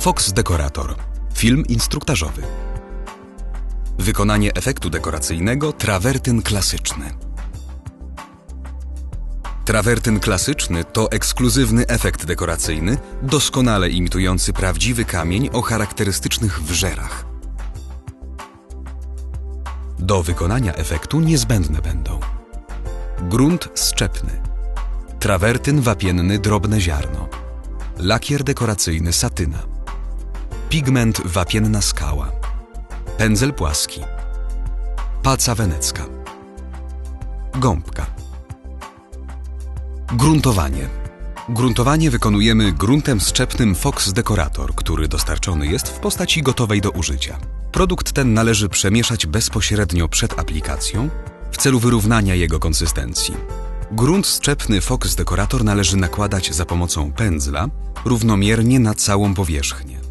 Fox Dekorator. Film instruktażowy. Wykonanie efektu dekoracyjnego trawertyn klasyczny. Trawertyn klasyczny to ekskluzywny efekt dekoracyjny, doskonale imitujący prawdziwy kamień o charakterystycznych wżerach. Do wykonania efektu niezbędne będą grunt szczepny, trawertyn wapienny drobne ziarno, lakier dekoracyjny satyna, pigment wapienna skała, pędzel płaski, paca wenecka, gąbka. Gruntowanie. Gruntowanie wykonujemy gruntem szczepnym Fox Dekorator, który dostarczony jest w postaci gotowej do użycia. Produkt ten należy przemieszać bezpośrednio przed aplikacją w celu wyrównania jego konsystencji. Grunt szczepny Fox Dekorator należy nakładać za pomocą pędzla równomiernie na całą powierzchnię.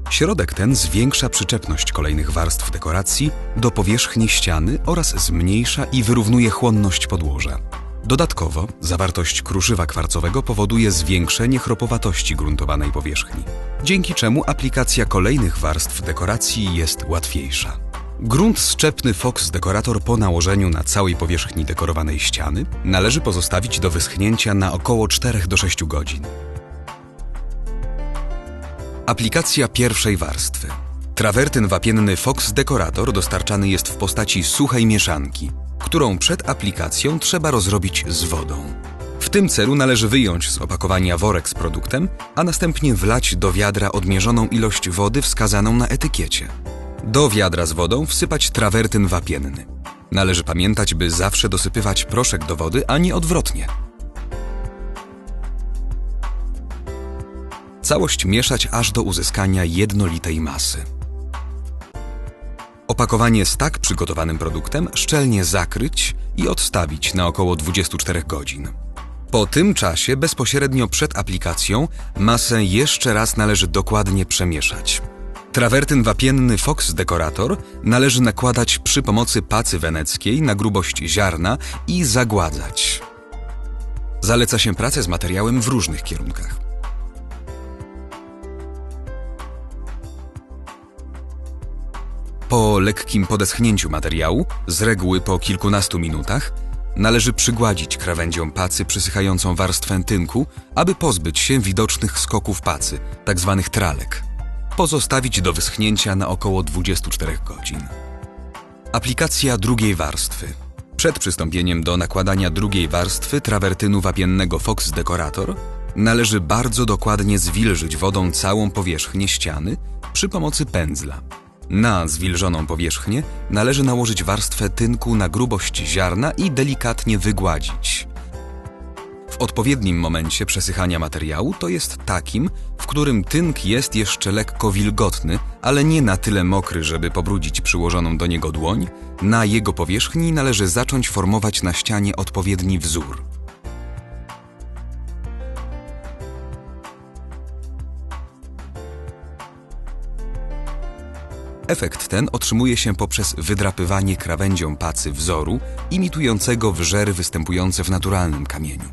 Środek ten zwiększa przyczepność kolejnych warstw dekoracji do powierzchni ściany oraz zmniejsza i wyrównuje chłonność podłoża. Dodatkowo zawartość kruszywa kwarcowego powoduje zwiększenie chropowatości gruntowanej powierzchni, dzięki czemu aplikacja kolejnych warstw dekoracji jest łatwiejsza. Grunt szczepny Fox Dekorator po nałożeniu na całej powierzchni dekorowanej ściany należy pozostawić do wyschnięcia na około 4 do 6 godzin. Aplikacja pierwszej warstwy. Trawertyn wapienny Fox Dekorator dostarczany jest w postaci suchej mieszanki, którą przed aplikacją trzeba rozrobić z wodą. W tym celu należy wyjąć z opakowania worek z produktem, a następnie wlać do wiadra odmierzoną ilość wody wskazaną na etykiecie. Do wiadra z wodą wsypać trawertyn wapienny. Należy pamiętać, by zawsze dosypywać proszek do wody, a nie odwrotnie. Całość mieszać aż do uzyskania jednolitej masy. Opakowanie z tak przygotowanym produktem szczelnie zakryć i odstawić na około 24 godzin. Po tym czasie, bezpośrednio przed aplikacją, masę jeszcze raz należy dokładnie przemieszać. Trawertyn wapienny Fox Dekorator należy nakładać przy pomocy pacy weneckiej na grubość ziarna i zagładzać. Zaleca się pracę z materiałem w różnych kierunkach. Po lekkim podeschnięciu materiału, z reguły po kilkunastu minutach, należy przygładzić krawędzią pacy przysychającą warstwę tynku, aby pozbyć się widocznych skoków pacy, tzw. tralek. Pozostawić do wyschnięcia na około 24 godzin. Aplikacja drugiej warstwy. Przed przystąpieniem do nakładania drugiej warstwy trawertynu wapiennego Fox Dekorator należy bardzo dokładnie zwilżyć wodą całą powierzchnię ściany przy pomocy pędzla. Na zwilżoną powierzchnię należy nałożyć warstwę tynku na grubość ziarna i delikatnie wygładzić. W odpowiednim momencie przesychania materiału, to jest takim, w którym tynk jest jeszcze lekko wilgotny, ale nie na tyle mokry, żeby pobrudzić przyłożoną do niego dłoń, na jego powierzchni należy zacząć formować na ścianie odpowiedni wzór. Efekt ten otrzymuje się poprzez wydrapywanie krawędzią pacy wzoru imitującego wżery występujące w naturalnym kamieniu.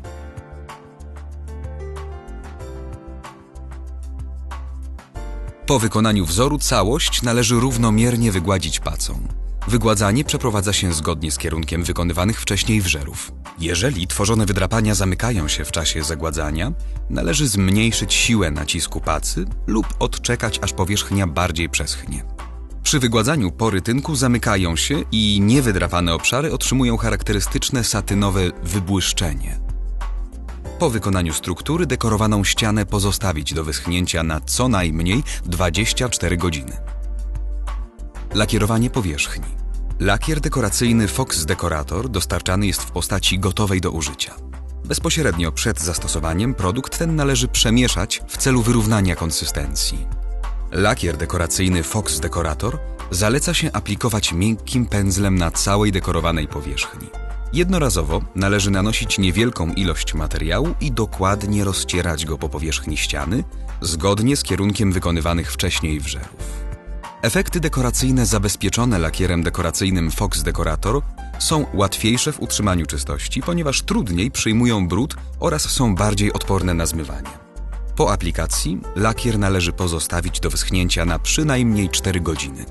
Po wykonaniu wzoru całość należy równomiernie wygładzić pacą. Wygładzanie przeprowadza się zgodnie z kierunkiem wykonywanych wcześniej wżerów. Jeżeli tworzone wydrapania zamykają się w czasie zagładzania, należy zmniejszyć siłę nacisku pacy lub odczekać, aż powierzchnia bardziej przeschnie. Przy wygładzaniu pory tynku zamykają się i niewydrapane obszary otrzymują charakterystyczne satynowe wybłyszczenie. Po wykonaniu struktury dekorowaną ścianę pozostawić do wyschnięcia na co najmniej 24 godziny. Lakierowanie powierzchni. Lakier dekoracyjny Fox Dekorator dostarczany jest w postaci gotowej do użycia. Bezpośrednio przed zastosowaniem produkt ten należy przemieszać w celu wyrównania konsystencji. Lakier dekoracyjny Fox Dekorator zaleca się aplikować miękkim pędzlem na całej dekorowanej powierzchni. Jednorazowo należy nanosić niewielką ilość materiału i dokładnie rozcierać go po powierzchni ściany, zgodnie z kierunkiem wykonywanych wcześniej wżerów. Efekty dekoracyjne zabezpieczone lakierem dekoracyjnym Fox Dekorator są łatwiejsze w utrzymaniu czystości, ponieważ trudniej przyjmują brud oraz są bardziej odporne na zmywanie. Po aplikacji lakier należy pozostawić do wyschnięcia na przynajmniej 4 godziny.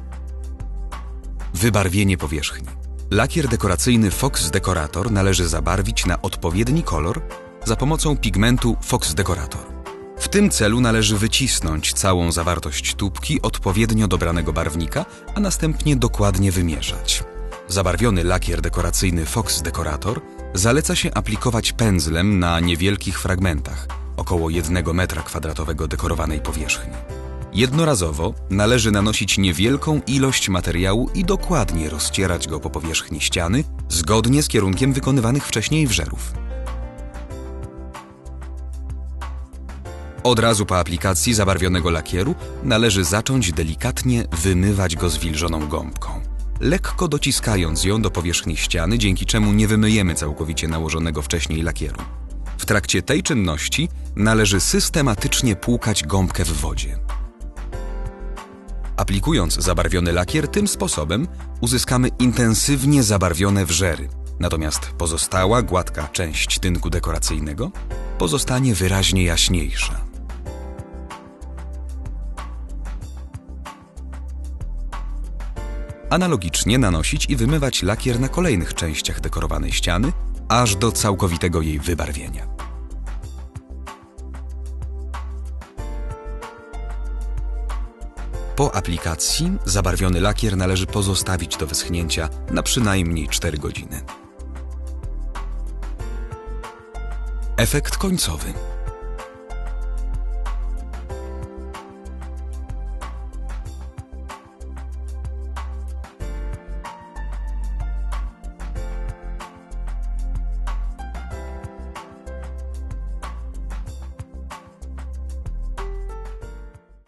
Wybarwienie powierzchni. Lakier dekoracyjny Fox Decorator należy zabarwić na odpowiedni kolor za pomocą pigmentu Fox Decorator. W tym celu należy wycisnąć całą zawartość tubki odpowiednio dobranego barwnika, a następnie dokładnie wymieszać. Zabarwiony lakier dekoracyjny Fox Decorator zaleca się aplikować pędzlem na niewielkich fragmentach, około 1 m² dekorowanej powierzchni. Jednorazowo należy nanosić niewielką ilość materiału i dokładnie rozcierać go po powierzchni ściany, zgodnie z kierunkiem wykonywanych wcześniej wżerów. Od razu po aplikacji zabarwionego lakieru należy zacząć delikatnie wymywać go zwilżoną gąbką, lekko dociskając ją do powierzchni ściany, dzięki czemu nie wymyjemy całkowicie nałożonego wcześniej lakieru. W trakcie tej czynności należy systematycznie płukać gąbkę w wodzie. Aplikując zabarwiony lakier tym sposobem uzyskamy intensywnie zabarwione wrzery, natomiast pozostała gładka część tynku dekoracyjnego pozostanie wyraźnie jaśniejsza. Analogicznie nanosić i wymywać lakier na kolejnych częściach dekorowanej ściany, aż do całkowitego jej wybarwienia. Po aplikacji zabarwiony lakier należy pozostawić do wyschnięcia na przynajmniej 4 godziny. Efekt końcowy.